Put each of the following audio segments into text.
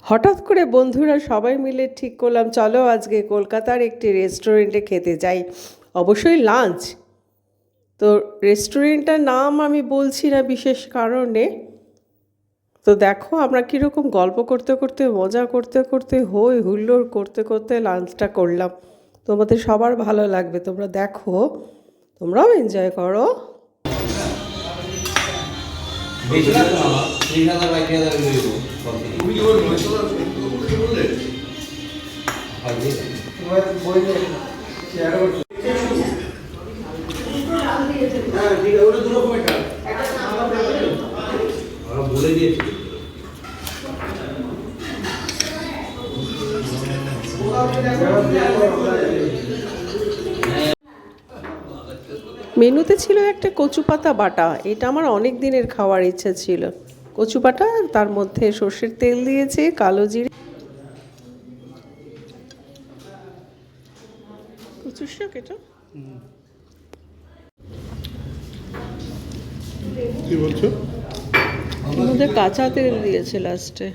হঠাৎ করে বন্ধুরা সবাই মিলে ঠিক করলাম চলো আজকে কলকাতার একটি রেস্টুরেন্টে খেতে যাই, অবশ্যই লাঞ্চ। তো রেস্টুরেন্টটার নাম আমি বলছি না বিশেষ কারণে। তো দেখো আমরা কীরকম গল্প করতে করতে মজা করতে করতে হই হুল্লোড় করতে করতে লাঞ্চটা করলাম। তোমাদের সবার ভালো লাগবে, তোমরা দেখো, তোমরাও এনজয় করো। মেনুতে ছিল একটা কচু পাতা বাটা, এটা আমার অনেক দিনের খাওয়ার ইচ্ছা ছিল। কচু বাটা, তার মধ্যে সর্ষের তেল দিয়েছে, কালো জিরে, কচুর শাক, এটা কি বলছো? এর মধ্যে কাঁচা তেল দিয়েছে লাস্টে।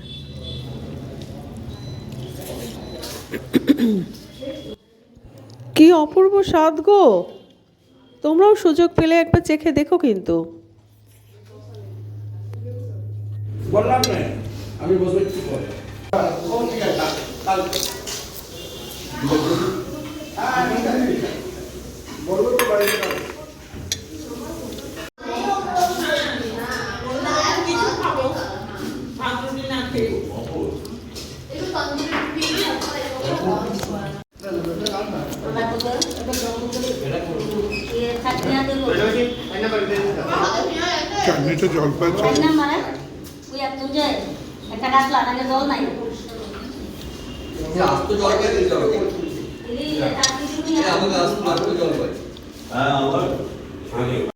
কি অপূর্ব স্বাদ গো! তোমরাও সুযোগ পেলে একবার চেখে দেখো কিন্তু। বললাম না আমি বসে কি করে বলবো তো বাড়ি চাটনিটা জল পাচ্ছে। জল